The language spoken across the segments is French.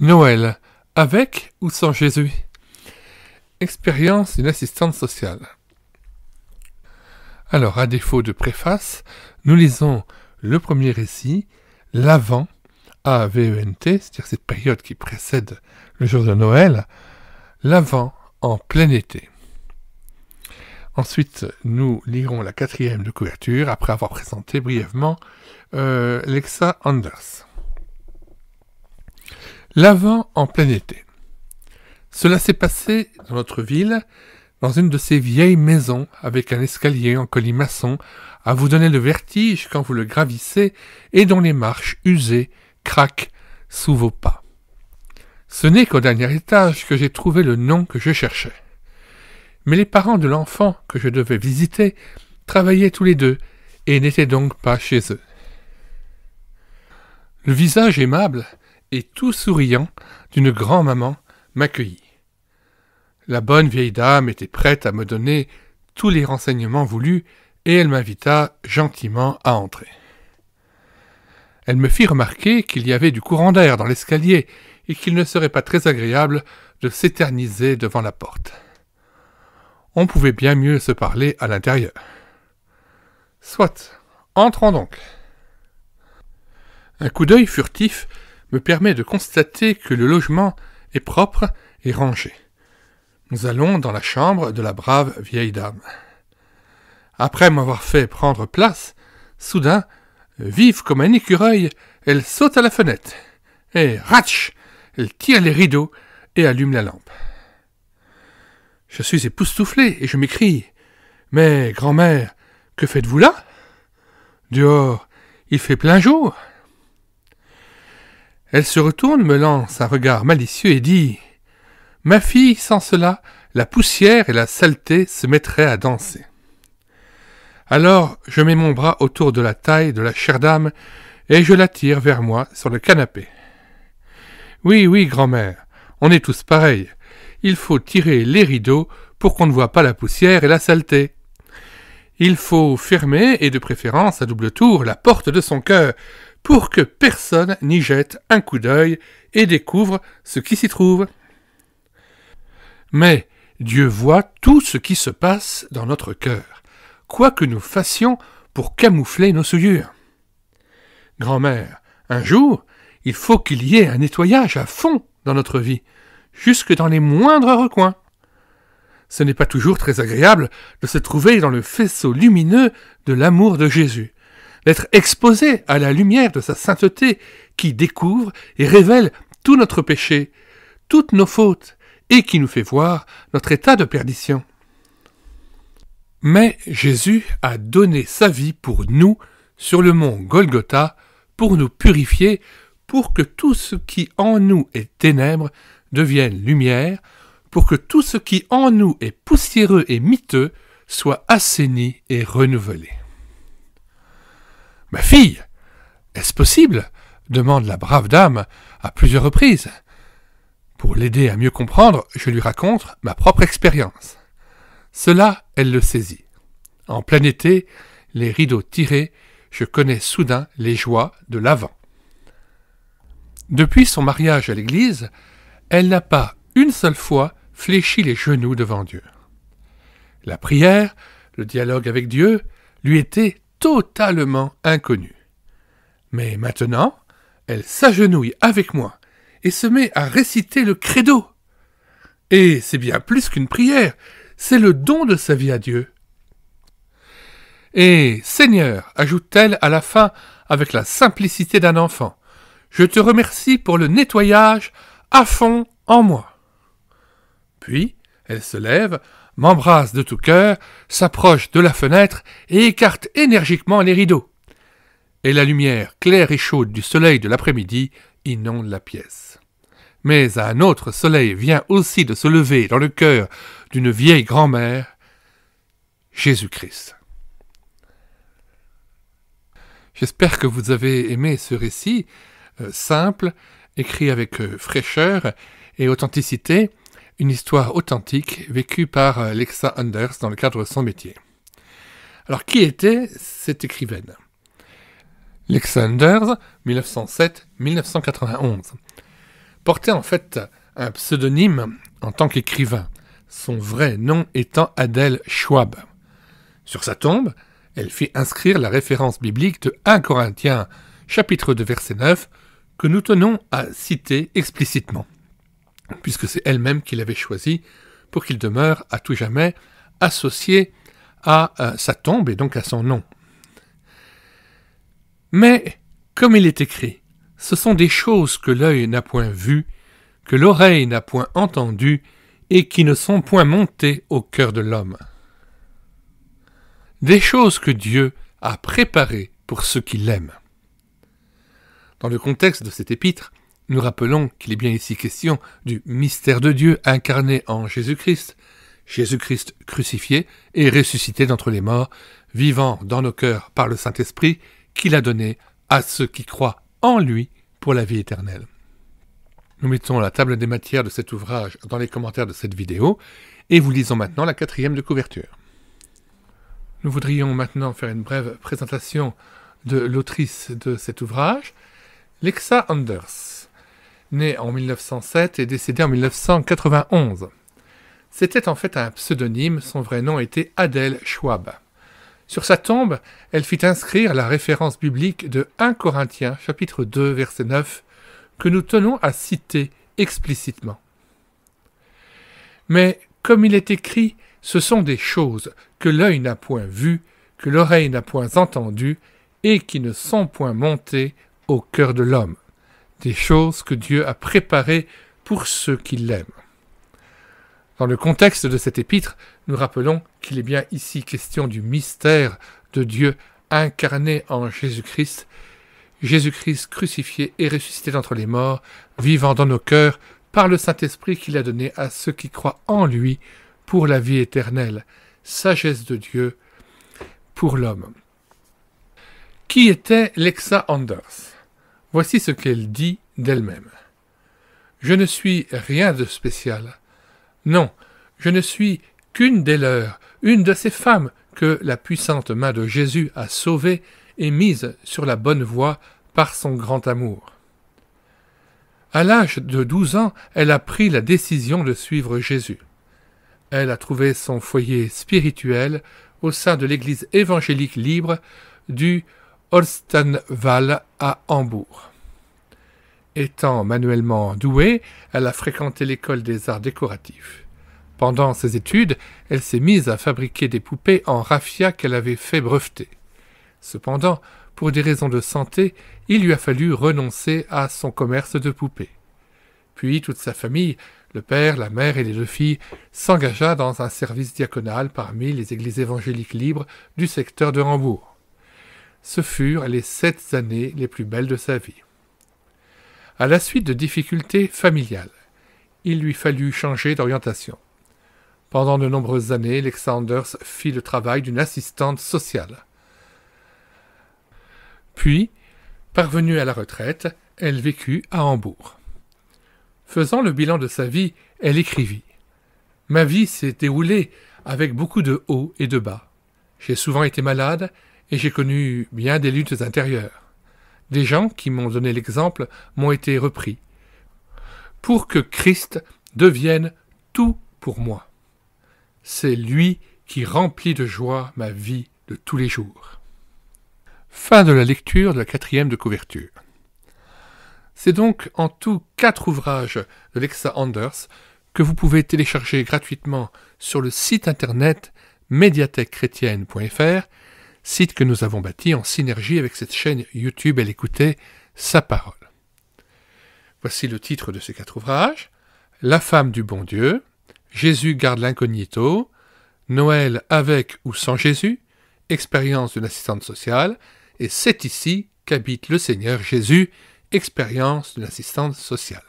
Noël, avec ou sans Jésus? Expérience d'une assistante sociale. Alors, à défaut de préface, nous lisons le premier récit, l'Avent, A-V-E-N-T, c'est-à-dire cette période qui précède le jour de Noël, l'Avent en plein été. Ensuite, nous lirons la 4e de couverture, après avoir présenté brièvement Lexa Anders. L'Avent en plein été. Cela s'est passé dans notre ville, dans une de ces vieilles maisons avec un escalier en colimaçon à vous donner le vertige quand vous le gravissez et dont les marches usées craquent sous vos pas. Ce n'est qu'au dernier étage que j'ai trouvé le nom que je cherchais. Mais les parents de l'enfant que je devais visiter travaillaient tous les deux et n'étaient donc pas chez eux. Le visage aimable et tout souriant d'une grand-maman m'accueillit. La bonne vieille dame était prête à me donner tous les renseignements voulus et elle m'invita gentiment à entrer. Elle me fit remarquer qu'il y avait du courant d'air dans l'escalier et qu'il ne serait pas très agréable de s'éterniser devant la porte. On pouvait bien mieux se parler à l'intérieur. Soit, entrons donc. Un coup d'œil furtif me permet de constater que le logement est propre et rangé. Nous allons dans la chambre de la brave vieille dame. Après m'avoir fait prendre place, soudain, vive comme un écureuil, elle saute à la fenêtre, et ratch, elle tire les rideaux et allume la lampe. Je suis époustouflé et je m'écrie « Mais, grand-mère, que faites-vous là ? Dehors, il fait plein jour. » Elle se retourne, me lance un regard malicieux et dit « Ma fille, sans cela, la poussière et la saleté se mettraient à danser. » Alors, je mets mon bras autour de la taille de la chère dame et je la tire vers moi sur le canapé. « Oui, oui, grand-mère, on est tous pareils. Il faut tirer les rideaux pour qu'on ne voit pas la poussière et la saleté. Il faut fermer, et de préférence à double tour, la porte de son cœur, pour que personne n'y jette un coup d'œil et découvre ce qui s'y trouve. Mais Dieu voit tout ce qui se passe dans notre cœur, quoi que nous fassions pour camoufler nos souillures. Grand-mère, un jour, il faut qu'il y ait un nettoyage à fond dans notre vie, jusque dans les moindres recoins. Ce n'est pas toujours très agréable de se trouver dans le faisceau lumineux de l'amour de Jésus, d'être exposé à la lumière de sa sainteté qui découvre et révèle tout notre péché, toutes nos fautes, et qui nous fait voir notre état de perdition. Mais Jésus a donné sa vie pour nous sur le mont Golgotha, pour nous purifier, pour que tout ce qui en nous est ténèbres devienne lumière, pour que tout ce qui en nous est poussiéreux et miteux soit assaini et renouvelé. « Ma fille, est-ce possible ?» demande la brave dame à plusieurs reprises. Pour l'aider à mieux comprendre, je lui raconte ma propre expérience. Cela, elle le saisit. En plein été, les rideaux tirés, je connais soudain les joies de l'Avent. Depuis son mariage à l'église, elle n'a pas une seule fois fléchi les genoux devant Dieu. La prière, le dialogue avec Dieu, lui était totalement inconnu. Mais maintenant, elle s'agenouille avec moi et se met à réciter le credo. Et c'est bien plus qu'une prière, c'est le don de sa vie à Dieu. Et Seigneur, ajoute-t-elle à la fin avec la simplicité d'un enfant, je te remercie pour le nettoyage à fond en moi. Puis, elle se lève, m'embrasse de tout cœur, s'approche de la fenêtre et écarte énergiquement les rideaux. Et la lumière claire et chaude du soleil de l'après-midi inonde la pièce. Mais un autre soleil vient aussi de se lever dans le cœur d'une vieille grand-mère, Jésus-Christ. J'espère que vous avez aimé ce récit simple, écrit avec fraîcheur et authenticité, une histoire authentique vécue par Lexa Anders dans le cadre de son métier. Alors, qui était cette écrivaine ? Lexa Anders, 1907-1991. portait en fait un pseudonyme en tant qu'écrivain, son vrai nom étant Adèle Schwab. Sur sa tombe, elle fit inscrire la référence biblique de 1 Corinthiens, chapitre 2, verset 9, que nous tenons à citer explicitement, puisque c'est elle-même qui l'avait choisi pour qu'il demeure à tout jamais associé à sa tombe et donc à son nom. Mais, comme il est écrit, ce sont des choses que l'œil n'a point vues, que l'oreille n'a point entendues, et qui ne sont point montées au cœur de l'homme. Des choses que Dieu a préparées pour ceux qui l'aiment. Dans le contexte de cet épître, nous rappelons qu'il est bien ici question du mystère de Dieu incarné en Jésus-Christ, Jésus-Christ crucifié et ressuscité d'entre les morts, vivant dans nos cœurs par le Saint-Esprit qu'il a donné à ceux qui croient en lui pour la vie éternelle. Nous mettons la table des matières de cet ouvrage dans les commentaires de cette vidéo et vous lisons maintenant la 4e de couverture. Nous voudrions maintenant faire une brève présentation de l'autrice de cet ouvrage, Lexa Anders, née en 1907 et décédée en 1991. C'était en fait un pseudonyme, son vrai nom était Adèle Schwab. Sur sa tombe, elle fit inscrire la référence biblique de 1 Corinthiens, chapitre 2, verset 9, que nous tenons à citer explicitement. Mais, comme il est écrit, ce sont des choses que l'œil n'a point vues, que l'oreille n'a point entendues, et qui ne sont point montées au cœur de l'homme, des choses que Dieu a préparées pour ceux qui l'aiment. Dans le contexte de cet épître, nous rappelons qu'il est bien ici question du mystère de Dieu incarné en Jésus-Christ, Jésus-Christ crucifié et ressuscité d'entre les morts, vivant dans nos cœurs par le Saint-Esprit qu'il a donné à ceux qui croient en lui pour la vie éternelle, sagesse de Dieu pour l'homme. Qui était Lexa Anders? Voici ce qu'elle dit d'elle-même. « Je ne suis rien de spécial. Non, je ne suis qu'une des leurs, une de ces femmes que la puissante main de Jésus a sauvées et mises sur la bonne voie par son grand amour. À l'âge de 12 ans, elle a pris la décision de suivre Jésus. Elle a trouvé son foyer spirituel au sein de l'église évangélique libre du Holstenwall à Hambourg. Étant manuellement douée, elle a fréquenté l'école des arts décoratifs. Pendant ses études, elle s'est mise à fabriquer des poupées en raffia qu'elle avait fait breveter. Cependant, pour des raisons de santé, il lui a fallu renoncer à son commerce de poupées. Puis toute sa famille, le père, la mère et les 2 filles, s'engagea dans un service diaconal parmi les églises évangéliques libres du secteur de Hambourg. Ce furent les 7 années les plus belles de sa vie. À la suite de difficultés familiales, il lui fallut changer d'orientation. Pendant de nombreuses années, Lexa Anders fit le travail d'une assistante sociale. Puis, parvenue à la retraite, elle vécut à Hambourg. Faisant le bilan de sa vie, elle écrivit « Ma vie s'est déroulée avec beaucoup de hauts et de bas. J'ai souvent été malade et j'ai connu bien des luttes intérieures. Des gens qui m'ont donné l'exemple m'ont été repris, pour que Christ devienne tout pour moi. C'est lui qui remplit de joie ma vie de tous les jours. » Fin de la lecture de la 4e de couverture. C'est donc en tout 4 ouvrages de Lexa Anders que vous pouvez télécharger gratuitement sur le site internet médiathèquechrétienne.fr, site que nous avons bâti en synergie avec cette chaîne YouTube Elle écoutait sa parole. Voici le titre de ces 4 ouvrages: La femme du bon Dieu, Jésus garde l'incognito, Noël avec ou sans Jésus, expérience d'une assistante sociale, et c'est ici qu'habite le Seigneur Jésus, expérience d'une assistante sociale.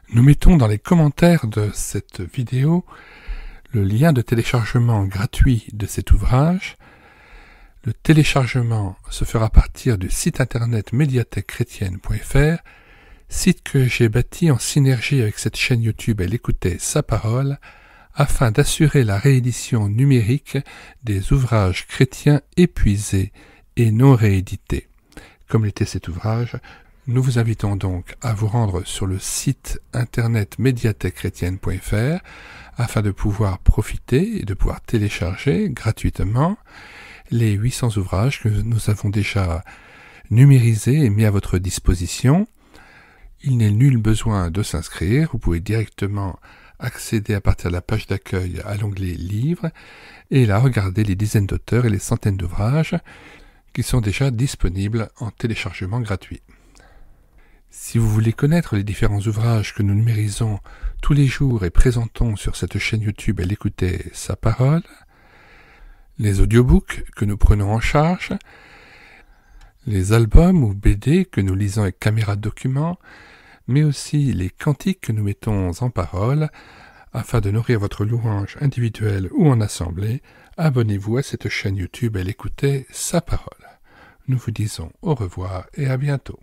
Nous mettons dans les commentaires de cette vidéo le lien de téléchargement gratuit de cet ouvrage. Le téléchargement se fera à partir du site internet médiathèquechrétienne.fr, site que j'ai bâti en synergie avec cette chaîne YouTube Elle écoutait sa parole, afin d'assurer la réédition numérique des ouvrages chrétiens épuisés et non réédités, comme l'était cet ouvrage Nous vous invitons donc à vous rendre sur le site internet médiathèquechrétienne.fr afin de pouvoir profiter et de pouvoir télécharger gratuitement les 800 ouvrages que nous avons déjà numérisés et mis à votre disposition. Il n'est nul besoin de s'inscrire, vous pouvez directement accéder à partir de la page d'accueil à l'onglet Livres et là regarder les dizaines d'auteurs et les centaines d'ouvrages qui sont déjà disponibles en téléchargement gratuit. Si vous voulez connaître les différents ouvrages que nous numérisons tous les jours et présentons sur cette chaîne YouTube Elle écoutait sa parole, les audiobooks que nous prenons en charge, les albums ou BD que nous lisons avec caméra de document, mais aussi les cantiques que nous mettons en parole, afin de nourrir votre louange individuelle ou en assemblée, abonnez-vous à cette chaîne YouTube Elle écoutait sa parole. Nous vous disons au revoir et à bientôt.